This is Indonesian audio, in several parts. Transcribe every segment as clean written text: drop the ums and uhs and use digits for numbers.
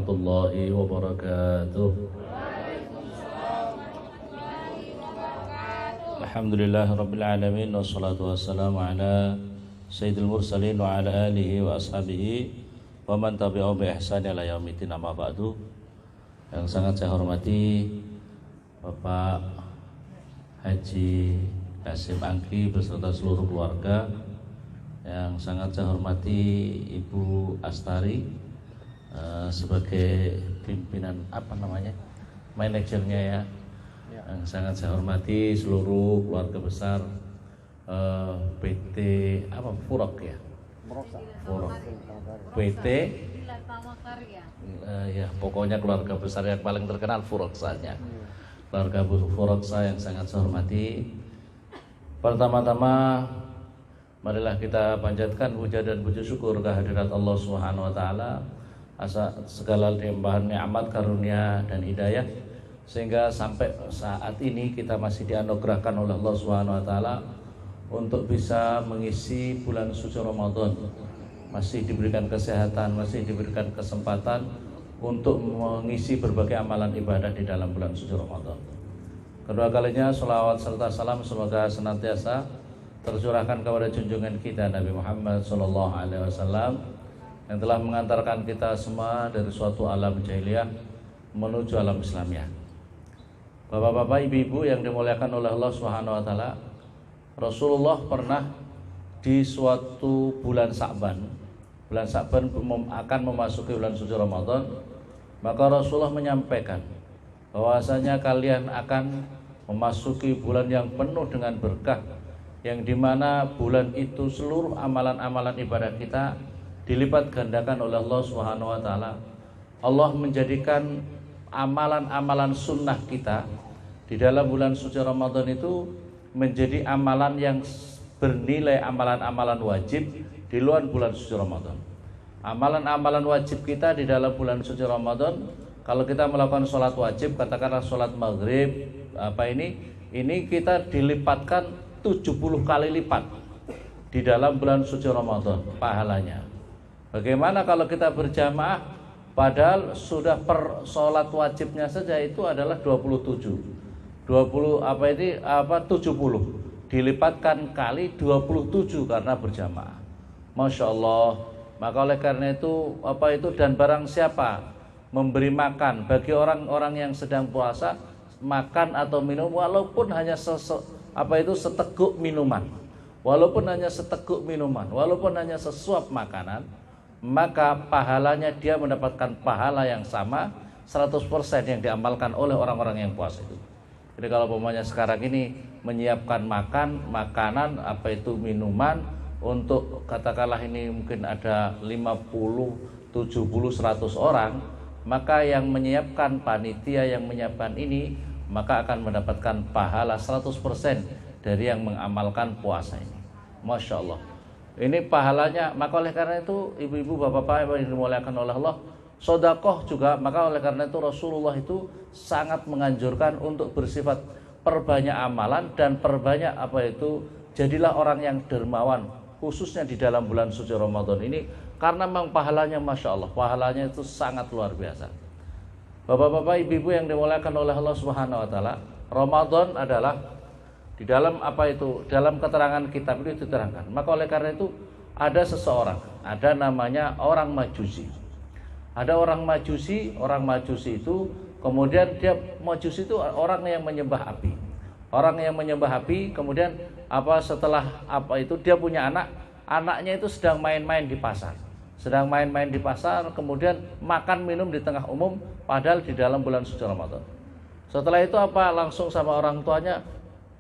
warahmatullahi wabarakatuh. Alhamdulillahirabbil alamin wassalatu wassalamu ala sayyidil mursalin wa ala alihi wa ashabihi wa man tabi'ahum bi ihsan ila yaumiddin, amma ba'du. Yang sangat saya hormati Bapak Haji Kasim Angki beserta seluruh keluarga. Yang sangat saya hormati Ibu Astari sebagai pimpinan manajernya ya. Yang sangat saya hormati seluruh keluarga besar PT Furok ya. Furok PT ya, pokoknya keluarga besar yang paling terkenal Furok saja. Keluarga Furok saya yang sangat saya hormati. Pertama-tama marilah kita panjatkan puja dan puji syukur kehadirat Allah Subhanahu wa taala atas segala limpahan nikmat, karunia dan hidayah sehingga sampai saat ini kita masih dianugerahkan oleh Allah Subhanahu wa taala untuk bisa mengisi bulan suci Ramadan. Masih diberikan kesehatan, masih diberikan kesempatan untuk mengisi berbagai amalan ibadah di dalam bulan suci Ramadan. Kedua kalinya sholawat serta salam semoga senantiasa tercurahkan kepada junjungan kita Nabi Muhammad SAW yang telah mengantarkan kita semua dari suatu alam jahiliyah menuju alam Islamiyah. Bapak-bapak, ibu-ibu yang dimuliakan oleh Allah Subhanahu wa taala, Rasulullah pernah di suatu bulan Sa'ban akan memasuki bulan suci Ramadan, maka Rasulullah menyampaikan bahwasanya kalian akan memasuki bulan yang penuh dengan berkah, yang dimana bulan itu seluruh amalan-amalan ibadah kita dilipat gandakan oleh Allah Subhanahu wa taala. Allah menjadikan amalan-amalan sunnah kita di dalam bulan suci Ramadan itu menjadi amalan yang bernilai amalan-amalan wajib di luar bulan suci Ramadan. Amalan-amalan wajib kita di dalam bulan suci Ramadan, kalau kita melakukan sholat wajib, katakanlah sholat maghrib, ini kita dilipatkan 70 kali lipat di dalam bulan suci Ramadan pahalanya. Bagaimana kalau kita berjamaah padahal sudah per sholat wajibnya saja itu adalah 70 dilipatkan kali 27 karena berjamaah. Masya Allah. Maka oleh karena itu dan barang siapa memberi makan bagi orang-orang yang sedang puasa, makan atau minum walaupun hanya seteguk minuman, walaupun hanya sesuap makanan, maka pahalanya dia mendapatkan pahala yang sama 100% yang diamalkan oleh orang-orang yang puasa itu. Jadi kalau umpamanya sekarang ini menyiapkan makanan, minuman untuk katakanlah ini mungkin ada 50, 70, 100 orang, maka yang menyiapkan panitia yang menyiapkan ini maka akan mendapatkan pahala 100% dari yang mengamalkan puasa ini. Masya Allah. Ini pahalanya. Maka oleh karena itu ibu-ibu, bapak-bapak yang dimuliakan oleh Allah, sedekah juga. Maka oleh karena itu Rasulullah itu sangat menganjurkan untuk bersifat perbanyak amalan dan perbanyak jadilah orang yang dermawan, khususnya di dalam bulan suci Ramadan ini, karena memang pahalanya Masya Allah, pahalanya itu sangat luar biasa. Bapak-bapak, ibu-ibu yang dimuliakan oleh Allah Subhanahu wa taala, Ramadan adalah di dalam dalam keterangan kitab itu diterangkan. Maka oleh karena itu ada seseorang, ada namanya orang Majusi. Ada orang Majusi itu kemudian Majusi itu orang yang menyembah api. Orang yang menyembah api, kemudian setelah dia punya anaknya itu sedang main-main di pasar. Kemudian makan minum di tengah umum padahal di dalam bulan suci Ramadan. Setelah itu langsung sama orang tuanya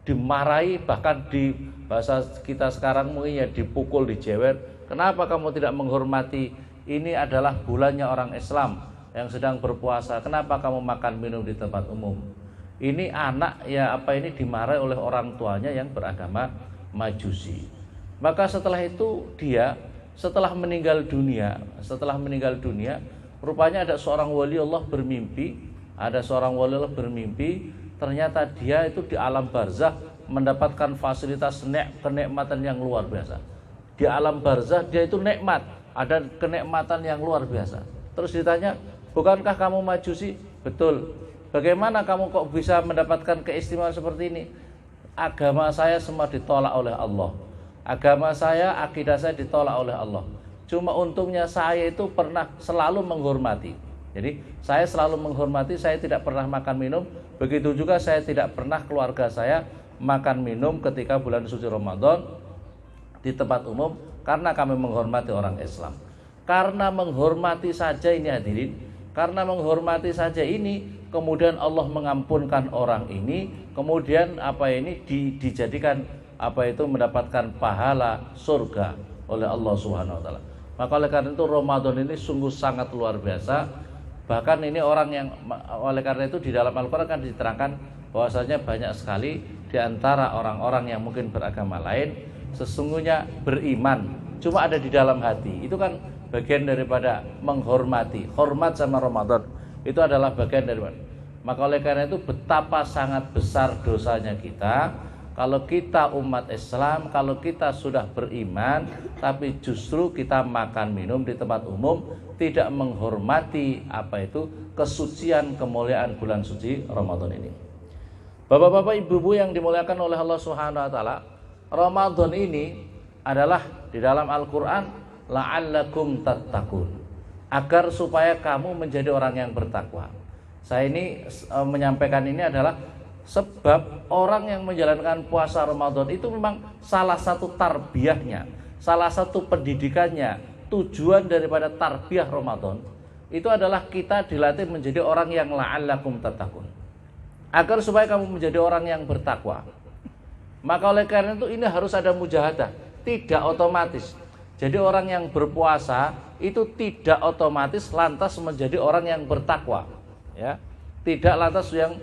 dimarahi, bahkan di bahasa kita sekarang mungkin ya dipukul, dijewer. Kenapa kamu tidak menghormati, ini adalah bulannya orang Islam yang sedang berpuasa, kenapa kamu makan minum di tempat umum? Ini anak dimarahi oleh orang tuanya yang beragama Majusi. Maka setelah itu setelah meninggal dunia, rupanya ada seorang wali Allah bermimpi, ternyata dia itu di alam barzah mendapatkan fasilitas kenikmatan yang luar biasa. Di alam barzah dia itu nikmat, ada kenikmatan yang luar biasa. Terus ditanya, bukankah kamu Majusi? Betul. Bagaimana kamu kok bisa mendapatkan keistimewaan seperti ini? Agama saya semua ditolak oleh Allah. Agama saya, akidah saya ditolak oleh Allah. Cuma untungnya saya itu pernah selalu menghormati. Jadi saya selalu menghormati, saya tidak pernah makan minum. Begitu juga saya tidak pernah keluarga saya makan minum ketika bulan suci Ramadan di tempat umum, karena kami menghormati orang Islam. Karena menghormati saja ini hadirin, karena menghormati saja ini, kemudian Allah mengampunkan orang ini, kemudian dijadikan mendapatkan pahala surga oleh Allah Subhanahu wa taala. Maka oleh karena itu Ramadan ini sungguh sangat luar biasa. Bahkan ini orang yang, oleh karena itu di dalam Al-Qur'an kan diterangkan bahwasanya banyak sekali di antara orang-orang yang mungkin beragama lain sesungguhnya beriman cuma ada di dalam hati. Itu kan bagian daripada menghormati. Hormat sama Ramadan itu adalah bagian daripada. Maka oleh karena itu betapa sangat besar dosanya kita kalau kita umat Islam, kalau kita sudah beriman tapi justru kita makan minum di tempat umum, tidak menghormati kesucian kemuliaan bulan suci Ramadan ini. Bapak-bapak, ibu-ibu yang dimuliakan oleh Allah Subhanahu wa taala, Ramadan ini adalah di dalam Al-Qur'an la'allakum tattaqun, agar supaya kamu menjadi orang yang bertakwa. Saya ini menyampaikan ini adalah sebab orang yang menjalankan puasa Ramadan itu memang salah satu tarbiyahnya, salah satu pendidikannya, tujuan daripada tarbiyah Ramadan itu adalah kita dilatih menjadi orang yang la'allakum tattaqun, agar supaya kamu menjadi orang yang bertakwa. Maka oleh karena itu ini harus ada mujahadah, tidak otomatis. Jadi orang yang berpuasa itu tidak otomatis lantas menjadi orang yang bertakwa, ya. Tidak lantas yang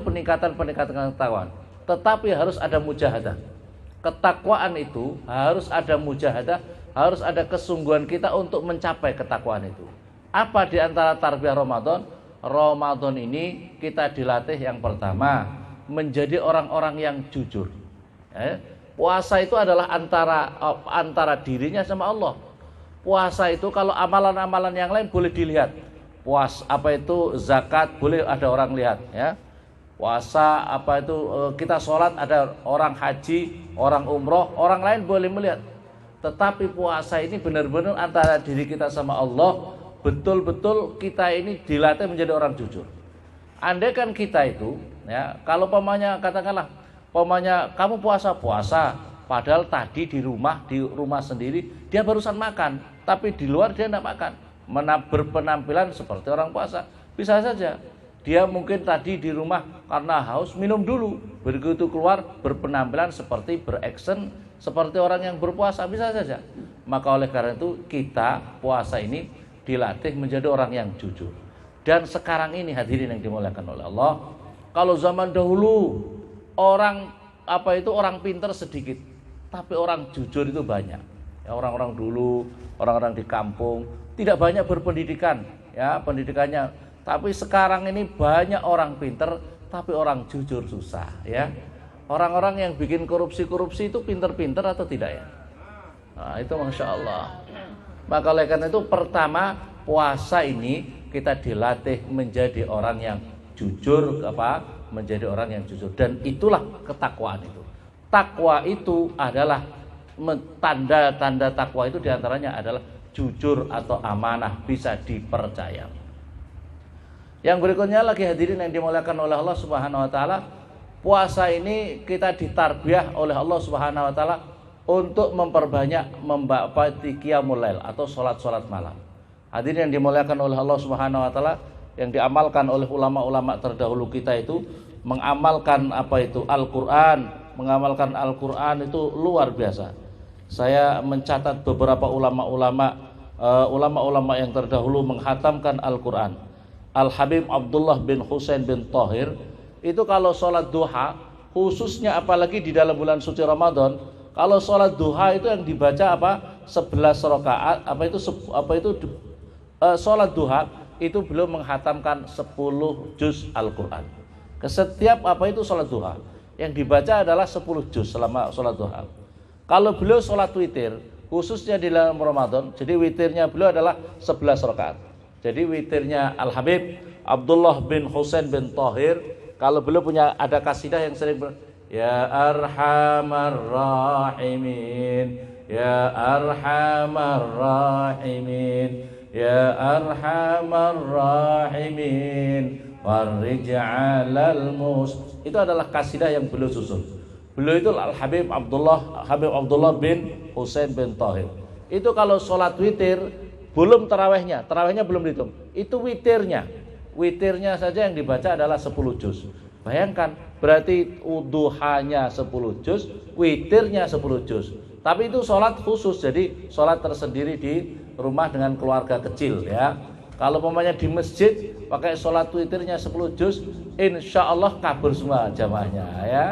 peningkatan ketakwaan, tetapi harus ada mujahadah. Ketakwaan itu harus ada mujahadah, harus ada kesungguhan kita untuk mencapai ketakwaan itu. Apa di antara tarbiyah Ramadan? Ramadan ini kita dilatih yang pertama menjadi orang-orang yang jujur. Puasa itu adalah antara dirinya sama Allah. Puasa itu kalau amalan-amalan yang lain boleh dilihat. Zakat boleh ada orang lihat, ya. Puasa kita sholat ada orang haji, orang umroh, orang lain boleh melihat. Tetapi puasa ini benar-benar antara diri kita sama Allah. Betul-betul kita ini dilatih menjadi orang jujur. Andai kan kita itu, ya, kalau katakanlah kamu puasa, padahal tadi di rumah sendiri dia barusan makan, tapi di luar dia tidak makan, berpenampilan seperti orang puasa. Bisa saja dia mungkin tadi di rumah karena haus minum dulu, begitu keluar berpenampilan seperti beraksen seperti orang yang berpuasa, bisa saja. Maka oleh karena itu kita puasa ini dilatih menjadi orang yang jujur. Dan sekarang ini hadirin yang dimuliakan oleh Allah, kalau zaman dahulu orang pintar sedikit, tapi orang jujur itu banyak. Ya, orang-orang dulu, orang-orang di kampung tidak banyak berpendidikan, ya, pendidikannya. Tapi sekarang ini banyak orang pintar, tapi orang jujur susah, ya. Orang-orang yang bikin korupsi itu pintar-pintar atau tidak, ya? Nah, itu Masya Allah. Maka oleh karena itu pertama puasa ini kita dilatih menjadi orang yang jujur, menjadi orang yang jujur, dan itulah ketakwaan itu. Takwa itu adalah tanda-tanda takwa itu diantaranya adalah jujur atau amanah, bisa dipercaya. Yang berikutnya lagi hadirin yang dimuliakan oleh Allah Subhanahu wa taala, puasa ini kita ditarbiyah oleh Allah Subhanahu wa taala untuk memperbanyak qiyamul lail atau salat-salat malam. Hadirin yang dimuliakan oleh Allah Subhanahu wa taala, yang diamalkan oleh ulama-ulama terdahulu kita itu mengamalkan Al-Qur'an, mengamalkan Al-Qur'an itu luar biasa. Saya mencatat beberapa ulama-ulama yang terdahulu menghatamkan Al-Qur'an. Al-Habib Abdullah bin Husain bin Thahir itu kalau sholat duha, khususnya apalagi di dalam bulan suci Ramadan, kalau sholat duha itu yang dibaca 11 rakaat, sholat duha itu beliau menghatamkan 10 juz Al-Qur'an. Setiap sholat duha yang dibaca adalah 10 juz selama sholat duha. Kalau beliau sholat witir, khususnya di dalam Ramadan, jadi witirnya beliau adalah 11 rakaat. Jadi witirnya Al-Habib Abdullah bin Husain bin Thahir, kalau beliau punya ada kasidah yang sering ya arhamar rahimin, ya arhamar rahimin, ya arhamar rahimin, farij 'alal mus. Itu adalah kasidah yang beliau susun. Beliau itu Al-Habib Abdullah bin Husain bin Thahir. Itu kalau sholat witir belum tarawehnya belum dihitung. Itu witirnya saja yang dibaca adalah 10 juz. Bayangkan, berarti duhanya 10 juz, witirnya 10 juz. Tapi itu sholat khusus, jadi sholat tersendiri di rumah dengan keluarga kecil ya. Kalau umpamanya di masjid pakai sholat witirnya 10 juz, insya Allah kabur semua jamaahnya ya.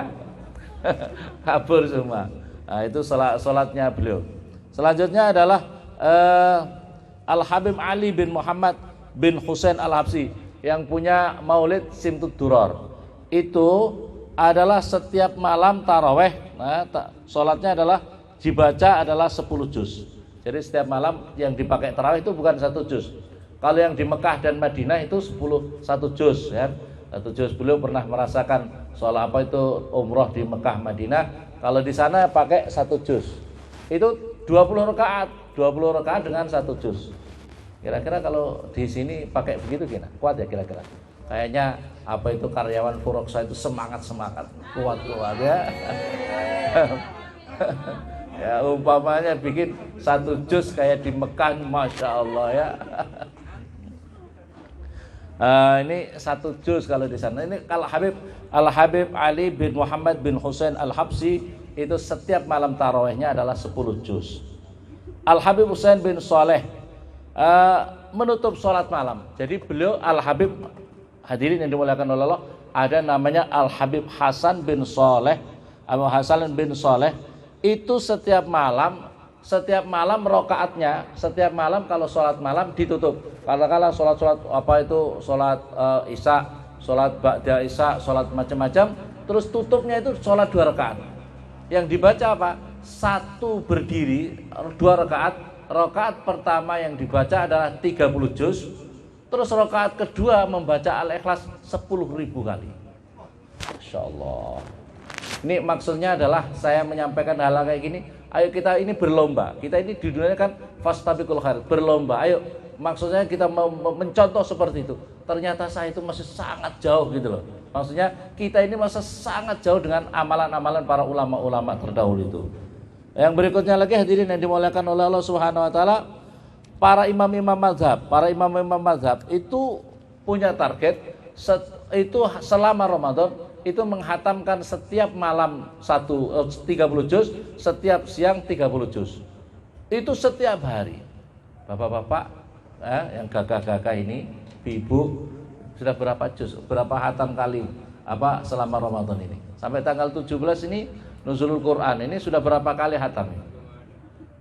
Kabur semua. Nah, itu sholatnya beliau. Selanjutnya adalah Al-Habib Ali bin Muhammad bin Husain Al-Habsyi yang punya Maulid Simtud Duror. Itu adalah setiap malam taraweh, sholatnya adalah dibaca adalah 10 juz. Jadi setiap malam yang dipakai taraweh itu bukan 1 juz. Kalau yang di Mekah dan Madinah itu 1 juz ya. 1 juz. Beliau pernah merasakan soal apa itu umroh di Mekah Madinah. Kalau di sana pakai 1 juz. Itu 20 rakaat dengan 1 juz. Kira-kira kalau di sini pakai begitu gimana? Kuat ya kira-kira? Kayaknya apa itu karyawan Furoksa itu semangat kuat ya. Ya umpamanya bikin 1 juz kayak di Mekah, masya Allah ya. Ini 1 juz kalau di sana. Ini Al-Habib Ali bin Muhammad bin Husain Al-Habsyi itu setiap malam tarawihnya adalah 10 juz. Al-Habib Husain bin Saleh menutup sholat malam. Jadi beliau Al-Habib, hadirin yang dimuliakan oleh Allah, ada namanya Al-Habib Hasan bin Saleh. Hasan bin Saleh itu setiap malam rokaatnya, setiap malam kalau sholat malam ditutup. Katakanlah sholat apa itu sholat isya, sholat ba'da isya, sholat macam-macam, terus tutupnya itu sholat 2 rakaat. Yang dibaca apa? 1 berdiri 2 rakaat. Rakaat pertama yang dibaca adalah 30 juz. Terus rakaat kedua membaca Al-Ikhlas 10.000 kali. Masya Allah. Ini maksudnya adalah saya menyampaikan hal kayak gini. Ayo kita ini berlomba. Kita ini di dunia kan fastabiqul khair, berlomba. Ayo, maksudnya kita mencontoh seperti itu. Ternyata saya itu masih sangat jauh gitu loh. Maksudnya kita ini masih sangat jauh dengan amalan-amalan para ulama-ulama terdahulu itu. Yang berikutnya lagi hadirin yang dimuliakan oleh Allah Subhanahu wa taala, para imam-imam mazhab itu punya target itu selama Ramadan itu menghatamkan setiap malam 30 juz, setiap siang 30 juz. Itu setiap hari. Bapak-bapak yang gagah-gagah ini, ibu sudah berapa juz, berapa hatam kali selama Ramadan ini? Sampai tanggal 17 ini Nuzulul Quran ini sudah berapa kali hatam?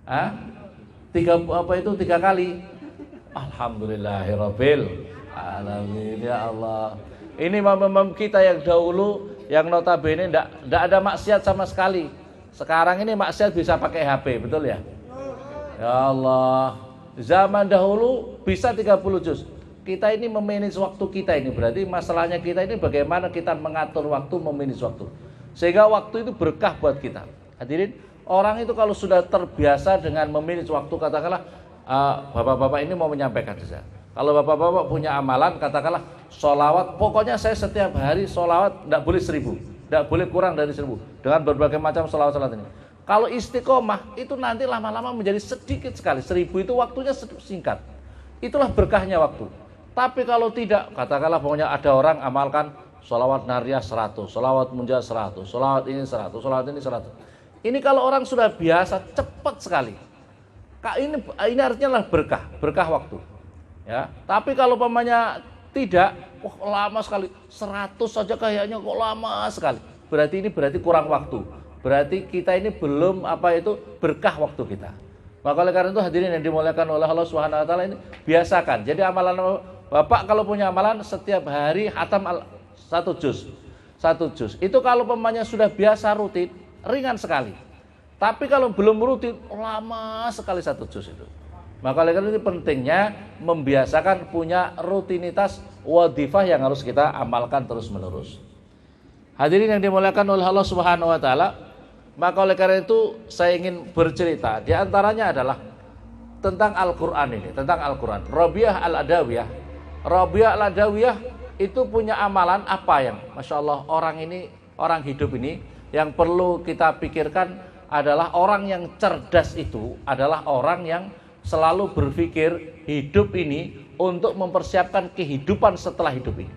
3 kali. Alhamdulillahirabbil alamin ya Allah. Ini imam kita yang dahulu yang notabene enggak ada maksiat sama sekali. Sekarang ini maksiat bisa pakai HP, betul ya? Ya Allah. Zaman dahulu bisa 30 juz. Kita ini memanage waktu kita ini, berarti masalahnya kita ini bagaimana kita mengatur waktu, memanage waktu. Sehingga waktu itu berkah buat kita. Hadirin, orang itu kalau sudah terbiasa dengan memanage waktu, katakanlah bapak-bapak ini mau menyampaikan saja. Kalau bapak-bapak punya amalan, katakanlah sholawat, pokoknya saya setiap hari sholawat tidak boleh 1000, tidak boleh kurang dari 1000, dengan berbagai macam sholawat ini. Kalau istiqomah itu nanti lama-lama menjadi sedikit sekali, 1000 itu waktunya singkat. Itulah berkahnya waktu. Tapi kalau tidak, katakanlah pokoknya ada orang amalkan sholawat nariyah 100, sholawat munjah 100, sholawat ini 100, sholawat ini 100. Ini kalau orang sudah biasa cepat sekali. Ini artinya adalah berkah waktu. Ya, tapi kalau pamannya tidak, lama sekali, 100 saja kayaknya kok lama sekali. Berarti kurang waktu. Berarti kita ini belum berkah waktu kita. Maka oleh karena itu hadirin yang dimuliakan oleh Allah Subhanahu wa taala, ini biasakan. Jadi amalan Bapak kalau punya amalan setiap hari hatam 1 juz. 1 juz. Itu kalau pamannya sudah biasa rutin, ringan sekali. Tapi kalau belum rutin, lama sekali 1 juz itu. Maka oleh karena itu pentingnya membiasakan punya rutinitas wadhifah yang harus kita amalkan terus-menerus. Hadirin yang dimuliakan oleh Allah Subhanahu wa taala, maka oleh karena itu saya ingin bercerita. Di antaranya adalah tentang Al-Qur'an ini, tentang Al-Qur'an. Rabi'ah Al-Adawiyah. Rabi'ah Al-Adawiyah itu punya amalan apa yang Masya Allah orang hidup ini yang perlu kita pikirkan adalah orang yang cerdas itu adalah orang yang selalu berpikir hidup ini untuk mempersiapkan kehidupan setelah hidup ini.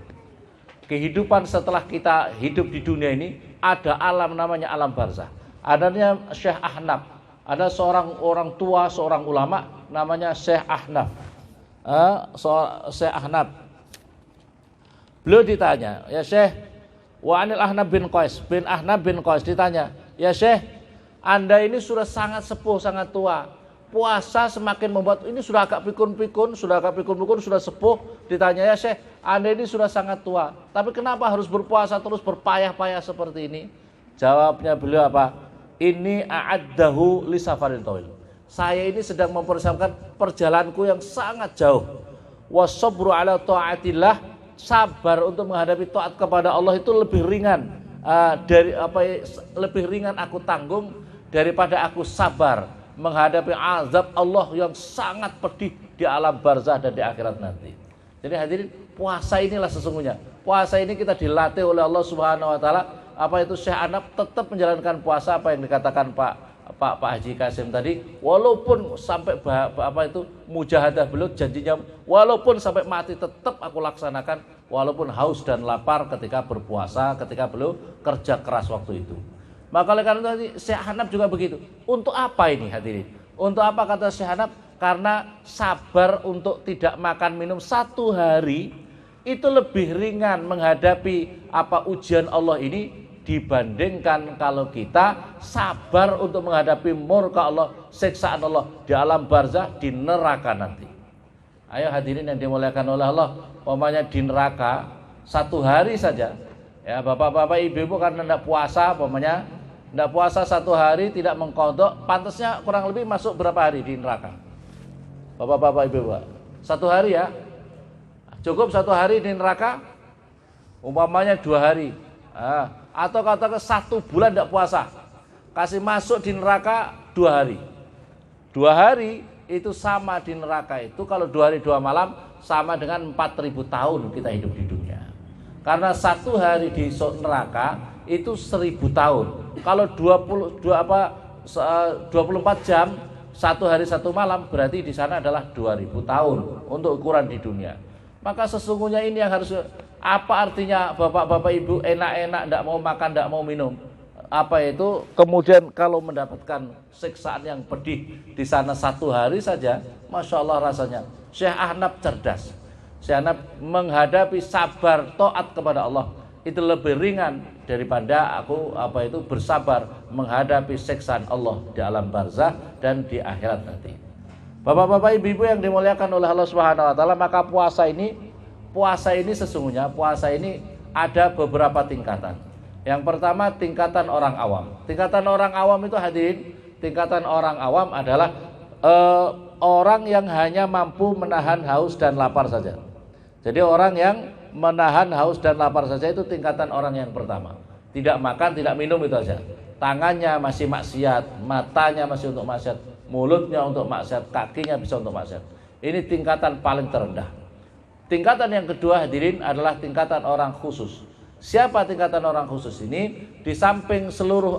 Kehidupan setelah kita hidup di dunia ini ada alam namanya alam barzah. Adanya Syekh Ahnaf, ada seorang orang tua, seorang ulama namanya Syekh Ahnaf. Syekh Ahnaf. Beliau ditanya, ya Syekh, wa anil Ahnaf bin Qais ditanya, ya Syekh, Anda ini sudah sangat sepuh, sangat tua. Puasa semakin membuat ini sudah agak pikun-pikun, sudah sepuh. Ditanya, ya Syekh, Anda ini sudah sangat tua, tapi kenapa harus berpuasa terus berpayah-payah seperti ini? Jawabnya beliau apa? Ini a'addahu li safarin tawil. Saya ini sedang mempersiapkan perjalananku yang sangat jauh. Wasabru ala ta'atillah, sabar untuk menghadapi taat kepada Allah itu lebih ringan lebih ringan aku tanggung daripada aku sabar menghadapi azab Allah yang sangat pedih di alam barzah dan di akhirat nanti. Jadi hadirin, puasa inilah sesungguhnya. Puasa ini kita dilatih oleh Allah Subhanahu wa taala. Apa itu Syekh Ahnaf tetap menjalankan puasa apa yang dikatakan Pak Haji Kasim tadi, walaupun sampai mujahadah beliau janjinya walaupun sampai mati tetap aku laksanakan, walaupun haus dan lapar ketika berpuasa, ketika beliau kerja keras waktu itu. Maka oleh karena itu Syekh Ahnaf juga begitu. Untuk apa ini hadirin? Untuk apa kata Syekh Ahnaf? Karena sabar untuk tidak makan minum 1 hari itu lebih ringan menghadapi ujian Allah ini dibandingkan kalau kita sabar untuk menghadapi murka Allah, siksaan Allah di alam barzah, di neraka nanti. Ayo hadirin yang dimuliakan oleh Allah, umpamanya di neraka 1 hari saja, ya bapak-bapak ibu-ibu karena tidak puasa, umpamanya tidak puasa 1 hari tidak mengkodok, pantasnya kurang lebih masuk berapa hari di neraka? Bapak-bapak ibu-ibu, 1 hari ya, cukup 1 hari di neraka, umpamanya 2 hari. Atau katakan 1 bulan tidak puasa, kasih masuk di neraka 2 hari. 2 hari itu sama di neraka itu, kalau 2 hari 2 malam sama dengan 4.000 tahun kita hidup di dunia. Karena 1 hari di neraka itu 1.000 tahun. Kalau 24 jam 1 hari 1 malam berarti di sana adalah 2.000 tahun untuk ukuran di dunia. Maka sesungguhnya ini yang harus, apa artinya bapak-bapak ibu enak-enak tidak mau makan, tidak mau minum, kemudian kalau mendapatkan siksaan yang pedih di sana 1 hari saja, Masya Allah rasanya. Syekh Ahnaf cerdas. Syekh Ahnaf menghadapi sabar taat kepada Allah itu lebih ringan daripada aku bersabar menghadapi siksaan Allah di alam barzah dan di akhirat nanti. Bapak-bapak ibu-ibu yang dimuliakan oleh Allah Subhanahu wa taala, maka puasa ini sesungguhnya ada beberapa tingkatan. Yang pertama tingkatan orang awam. Tingkatan orang awam itu hadirin, tingkatan orang awam adalah orang yang hanya mampu menahan haus dan lapar saja. Jadi orang yang menahan haus dan lapar saja itu tingkatan orang yang pertama. Tidak makan, tidak minum itu saja. Tangannya masih maksiat, matanya masih untuk maksiat, mulutnya untuk maksiat, kakinya bisa untuk maksiat. Ini tingkatan paling terendah. Tingkatan yang kedua hadirin adalah tingkatan orang khusus. Siapa tingkatan orang khusus ini? Di samping seluruh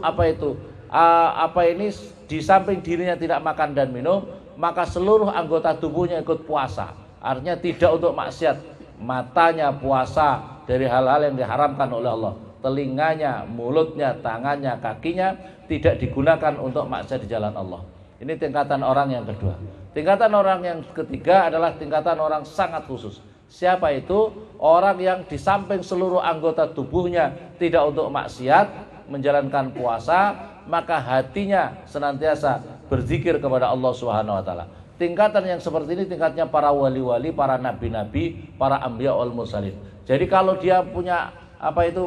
di samping dirinya tidak makan dan minum, maka seluruh anggota tubuhnya ikut puasa. Artinya tidak untuk maksiat. Matanya puasa dari hal-hal yang diharamkan oleh Allah. Telinganya, mulutnya, tangannya, kakinya tidak digunakan untuk maksiat di jalan Allah. Ini tingkatan orang yang kedua. Tingkatan orang yang ketiga adalah tingkatan orang sangat khusus. Siapa itu? Orang yang di samping seluruh anggota tubuhnya tidak untuk maksiat, menjalankan puasa, maka hatinya senantiasa berzikir kepada Allah Subhanahu wa taala. Tingkatan yang seperti ini tingkatnya para wali-wali, para nabi-nabi, para anbiya wal mursalin. Jadi kalau dia punya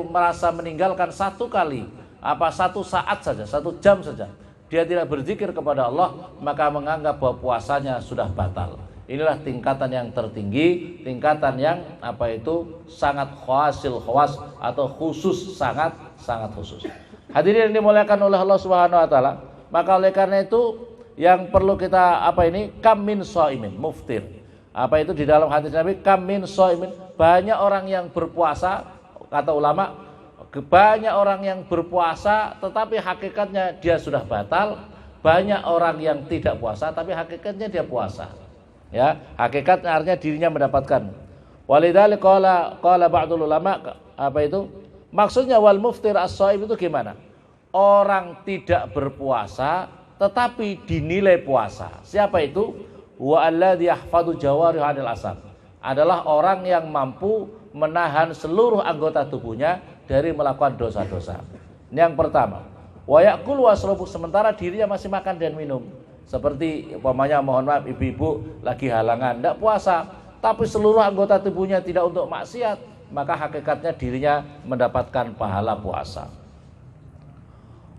merasa meninggalkan 1 kali, 1 saat saja, 1 jam saja dia tidak berzikir kepada Allah, maka menganggap bahwa puasanya sudah batal. Inilah tingkatan yang tertinggi, tingkatan yang sangat khawas atau khusus, sangat khusus. Hadirin yang dimuliakan oleh Allah Subhanahu wa taala, maka oleh karena itu yang perlu kita kam min shaimin muftir. Di dalam hadis Nabi, kam min shaimin, banyak orang yang berpuasa, kata ulama, banyak orang yang berpuasa tetapi hakikatnya dia sudah batal. Banyak orang yang tidak puasa tapi hakikatnya dia puasa. Ya, hakikatnya artinya dirinya mendapatkan. Walidzalika qala ba'dul ulama, maksudnya wal muftir as-shaim itu gimana? Orang tidak berpuasa tetapi dinilai puasa. Siapa itu? Wa alladzi yahfadzu jawarih 'anil asam. Adalah orang yang mampu menahan seluruh anggota tubuhnya dari melakukan dosa-dosa. Ini yang pertama. Wa ya'kul wasrabu, sementara dirinya masih makan dan minum. Seperti umpamanya, mohon maaf, ibu-ibu lagi halangan tidak puasa, tapi seluruh anggota tubuhnya tidak untuk maksiat, maka hakikatnya dirinya mendapatkan pahala puasa.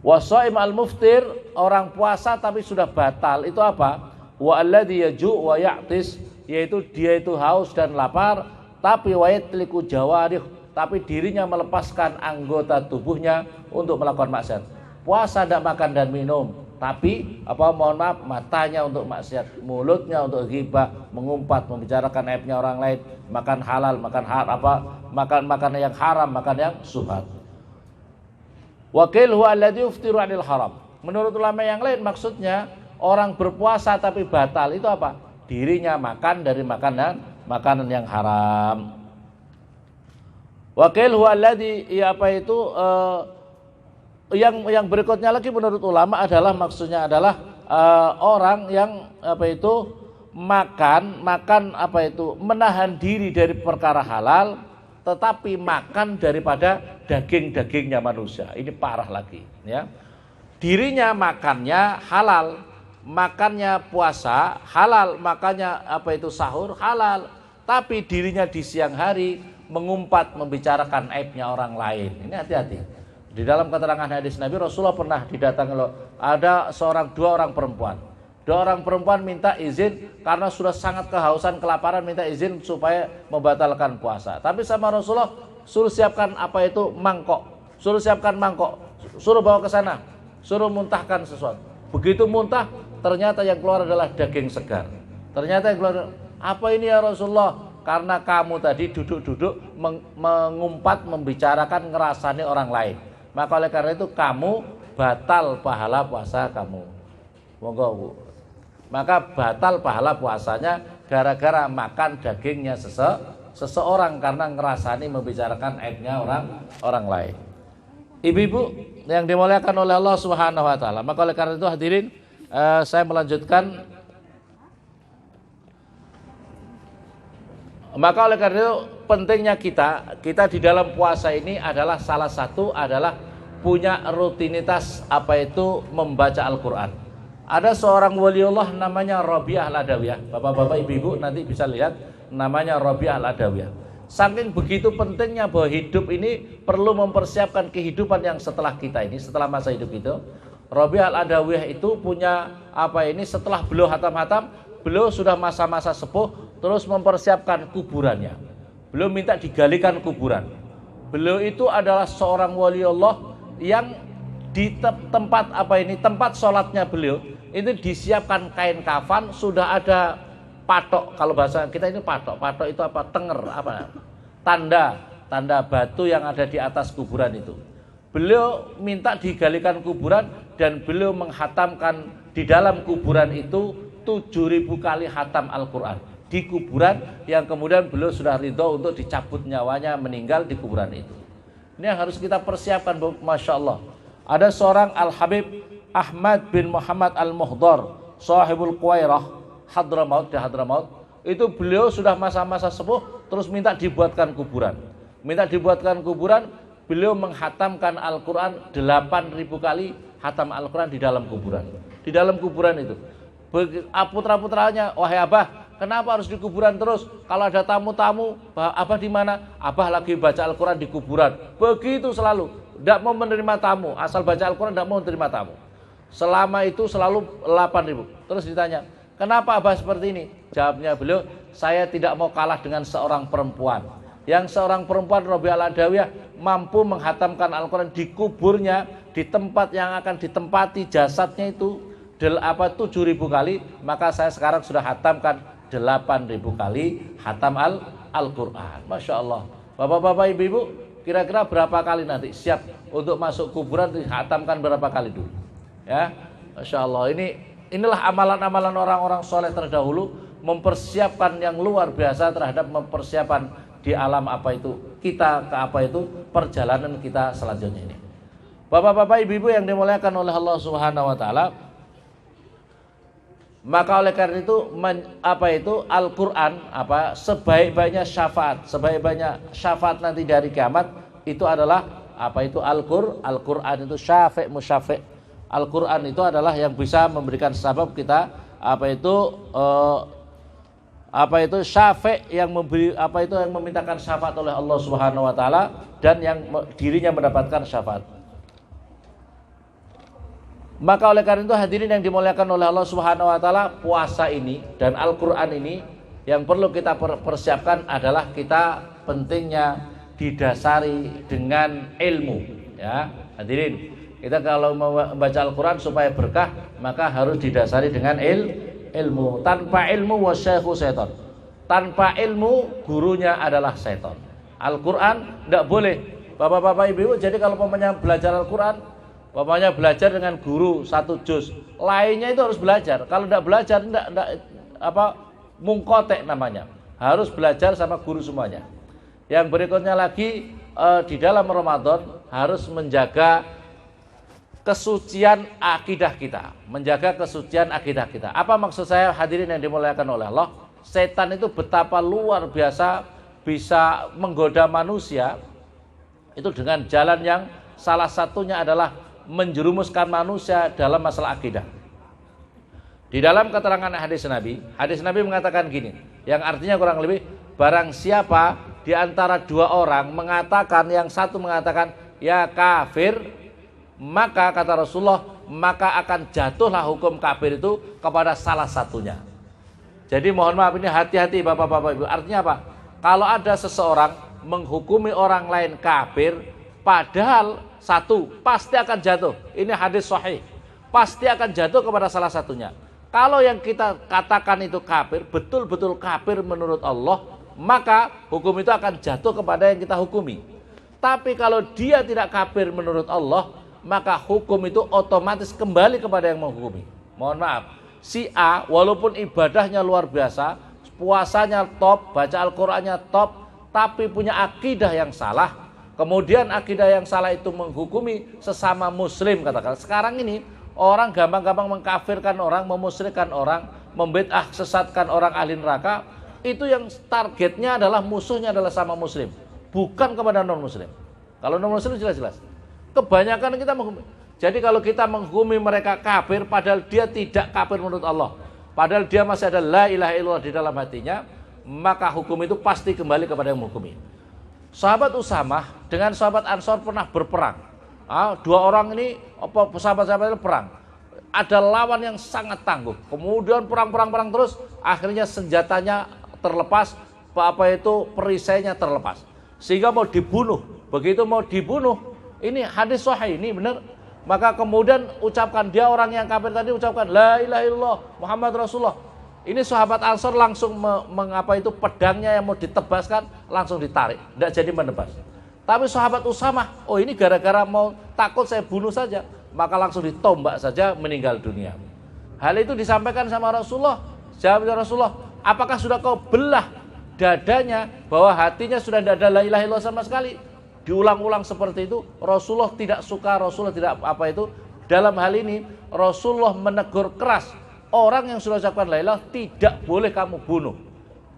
Washaim al-muftir, orang puasa tapi sudah batal, itu apa? Wa alladzi yaju' wa ya'tis, yaitu dia itu haus dan lapar, tapi wa yatliku jawarih, tapi dirinya melepaskan anggota tubuhnya untuk melakukan maksiat. Puasa tidak makan dan minum, tapi mohon maaf, matanya untuk maksiat, mulutnya untuk ghibah, mengumpat, membicarakan aibnya orang lain, makan halal, makan yang haram, makan yang syubhat. Wakil huwa alladzi yuftiru 'anil haram. Menurut ulama yang lain, maksudnya orang berpuasa tapi batal itu apa? Dirinya makan dari makanan yang haram. Wakil huwa alladzi yang berikutnya lagi menurut ulama adalah maksudnya adalah orang yang menahan diri dari perkara halal tetapi makan daripada daging-dagingnya manusia. Ini parah lagi, ya. Dirinya makannya halal, makannya puasa halal, makannya sahur halal, tapi dirinya di siang hari mengumpat, membicarakan aibnya orang lain. Ini hati-hati. Di dalam keterangan hadis Nabi, Rasulullah pernah didatangi ada dua orang perempuan. Dua orang perempuan minta izin karena sudah sangat kehausan, kelaparan, minta izin supaya membatalkan puasa. Tapi sama Rasulullah suruh siapkan mangkok, suruh bawa ke sana, suruh muntahkan sesuatu. Begitu muntah, ternyata yang keluar adalah daging segar. Ternyata yang keluar, apa ini ya Rasulullah? Karena kamu tadi duduk-duduk mengumpat, membicarakan, ngerasani orang lain. Maka oleh karena itu kamu batal pahala puasa kamu. Monggo. Maka batal pahala puasanya gara-gara makan dagingnya seseorang karena ngerasani, membicarakan aibnya orang lain. Ibu-ibu yang dimuliakan oleh Allah Subhanahu wa taala. Maka oleh karena itu hadirin, saya melanjutkan. Maka oleh karena itu pentingnya kita di dalam puasa ini adalah salah satu adalah punya rutinitas membaca Al-Qur'an. Ada seorang waliullah namanya Rabi'ah Al-Adawiyah. Bapak-bapak, ibu-ibu nanti bisa lihat namanya Rabi'ah Al-Adawiyah. Saking begitu pentingnya bahwa hidup ini perlu mempersiapkan kehidupan yang setelah kita ini, setelah masa hidup itu. Rabi'ah Al-Adawiyah itu punya setelah beliau hatam-hatam, beliau sudah masa-masa sepuh, terus mempersiapkan kuburannya. Beliau minta digalikan kuburan. Beliau itu adalah seorang waliullah yang di tempat tempat sholatnya beliau itu disiapkan kain kafan, sudah ada patok, kalau bahasa kita ini patok itu tenger, tanda batu yang ada di atas kuburan itu. Beliau minta digalikan kuburan dan beliau menghatamkan di dalam kuburan itu 7.000 kali hatam Al-Quran di kuburan yang kemudian beliau sudah ridho untuk dicabut nyawanya, meninggal di kuburan itu. Ini yang harus kita persiapkan, Masya Allah. Ada seorang Al-Habib Ahmad bin Muhammad Al-Muhdar, sahibul Quwairah, di Hadramaut. Itu beliau sudah masa-masa sepuh, terus minta dibuatkan kuburan. Beliau menghatamkan Al-Quran 8.000 kali hatam Al-Quran di dalam kuburan. Di dalam kuburan itu. Putra-putranya, wahai Abah, kenapa harus di kuburan terus? Kalau ada tamu-tamu, Abah di mana? Abah lagi baca Al-Quran di kuburan. Begitu selalu. Tidak mau menerima tamu, asal baca Al-Quran tidak mau menerima tamu. Selama itu selalu 8.000. Terus ditanya, kenapa Abah seperti ini? Jawabnya beliau, saya tidak mau kalah dengan seorang perempuan. Yang seorang perempuan Rabi'ah al-Adawiyah mampu menghatamkan Al-Quran di kuburnya, di tempat yang akan ditempati jasadnya itu 7.000 kali, maka saya sekarang sudah hatamkan 8.000 kali hatam Al-Quran. Masya Allah. Bapak-bapak, ibu-ibu, kira-kira berapa kali nanti siap untuk masuk kuburan dihatamkan berapa kali dulu? Ya, Masya Allah. Inilah amalan-amalan orang-orang soleh terdahulu, mempersiapkan yang luar biasa terhadap mempersiapkan di alam perjalanan kita selanjutnya ini. Bapak-bapak, ibu-ibu yang dimuliakan oleh Allah Subhanahu wa taala, maka oleh karena itu Al-Qur'an sebaik-baiknya syafaat nanti dari kiamat itu adalah Al-Qur'an itu syafi' musyafi'. Al-Qur'an itu adalah yang bisa memberikan sebab kita syafi' yang memintakan syafaat oleh Allah Subhanahu wa taala dan yang dirinya mendapatkan syafaat. Maka oleh karena itu hadirin yang dimuliakan oleh Allah Subhanahu wa taala, puasa ini dan Al-Qur'an ini yang perlu kita persiapkan adalah kita pentingnya didasari dengan ilmu, ya. Hadirin, kita kalau membaca Al-Qur'an supaya berkah, maka harus didasari dengan ilmu. Tanpa ilmu wasyaihu setan. Tanpa ilmu gurunya adalah setan. Al-Qur'an tidak boleh. Bapak-bapak, ibu-ibu, jadi kalau belajar Al-Qur'an, belajar dengan guru 1 juz, lainnya itu harus belajar. Kalau tidak belajar mungkotek namanya. Harus belajar sama guru semuanya. Yang berikutnya lagi, di dalam Ramadan harus menjaga kesucian akidah kita, Apa maksud saya, hadirin yang dimuliakan oleh Allah? Setan itu betapa luar biasa bisa menggoda manusia itu dengan jalan yang salah satunya adalah menjerumuskan manusia dalam masalah akidah. Di dalam keterangan hadis Nabi mengatakan gini, yang artinya kurang lebih, barang siapa di antara 2 orang mengatakan, yang satu mengatakan ya kafir, maka kata Rasulullah, maka akan jatuhlah hukum kafir itu kepada salah satunya. Jadi mohon maaf, ini hati-hati bapak-bapak ibu. Artinya apa? Kalau ada seseorang menghukumi orang lain kafir, padahal satu pasti akan jatuh. Ini hadis sahih. Pasti akan jatuh kepada salah satunya. Kalau yang kita katakan itu kafir, betul-betul kafir menurut Allah, maka hukum itu akan jatuh kepada yang kita hukumi. Tapi kalau dia tidak kafir menurut Allah, maka hukum itu otomatis kembali kepada yang menghukumi. Mohon maaf, si A walaupun ibadahnya luar biasa, puasanya top, baca Al-Qur'annya top, tapi punya akidah yang salah. Kemudian akidah yang salah itu menghukumi sesama muslim, katakan. Sekarang ini orang gampang-gampang mengkafirkan orang, memusyrikkan orang, membid'ah sesatkan orang ahli neraka. Itu yang targetnya adalah musuhnya adalah sama muslim, bukan kepada non muslim. Kalau non muslim jelas-jelas. Kebanyakan kita menghukumi. Jadi kalau kita menghukumi mereka kafir padahal dia tidak kafir menurut Allah, padahal dia masih ada la ilaha illallah di dalam hatinya, maka hukum itu pasti kembali kepada yang menghukumi. Sahabat Usamah dengan sahabat Ansor pernah berperang. 2 orang ini, sahabat-sahabat itu perang. Ada lawan yang sangat tangguh. Kemudian perang terus, akhirnya senjatanya terlepas, perisainya terlepas. Sehingga mau dibunuh. Begitu mau dibunuh, ini hadis sahih, ini benar. Maka kemudian ucapkan, dia orang yang kafir tadi ucapkan la ilaha illallah Muhammad Rasulullah. Ini sahabat Ansor langsung pedangnya yang mau ditebaskan langsung ditarik, tidak jadi menebas. Tapi sahabat Usamah, ini gara-gara mau takut saya bunuh saja, maka langsung ditombak saja, meninggal dunia. Hal itu disampaikan sama Rasulullah. Jawabnya Rasulullah, apakah sudah kau belah dadanya bahwa hatinya sudah tidak ada la ilaha illallah sama sekali? Diulang-ulang seperti itu. Rasulullah tidak suka, Rasulullah tidak dalam hal ini Rasulullah menegur keras, orang yang sudah ucapkan la ilaha tidak boleh kamu bunuh.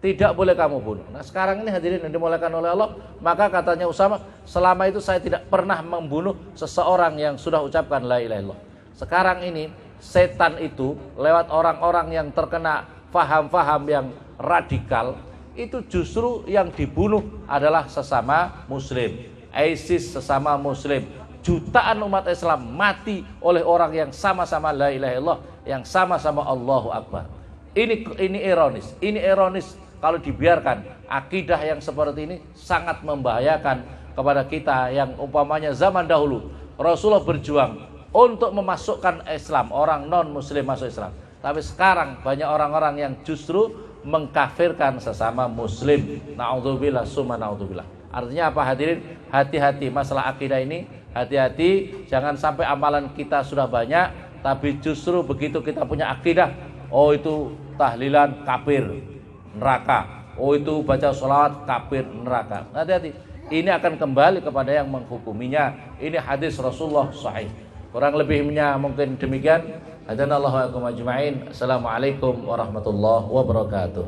Tidak boleh kamu bunuh. Nah sekarang ini hadirin yang dimuliakan oleh Allah, maka katanya Usamah, selama itu saya tidak pernah membunuh seseorang yang sudah ucapkan la ilaha illallah. Sekarang ini setan itu lewat orang-orang yang terkena faham-faham yang radikal, itu justru yang dibunuh adalah sesama muslim. ISIS sesama muslim, jutaan umat Islam mati oleh orang yang sama-sama la ilaha illallah, yang sama-sama Allahu Akbar. Ini ironis kalau dibiarkan. Akidah yang seperti ini sangat membahayakan kepada kita yang umpamanya zaman dahulu Rasulullah berjuang untuk memasukkan Islam, orang non muslim masuk Islam. Tapi sekarang banyak orang-orang yang justru mengkafirkan sesama muslim. Na'udzubillah summa na'udzubillah. Artinya apa hadirin? Hati-hati masalah akidah ini. Hati-hati, jangan sampai amalan kita sudah banyak, tapi justru begitu kita punya akidah, oh itu tahlilan kafir neraka, oh itu baca sholawat kafir neraka. Hati-hati, ini akan kembali kepada yang menghukuminya. Ini hadis Rasulullah sahih. Kurang lebihnya mungkin demikian. Hadanallahu wa iyyakum ajma'in. Assalamualaikum warahmatullahi wabarakatuh.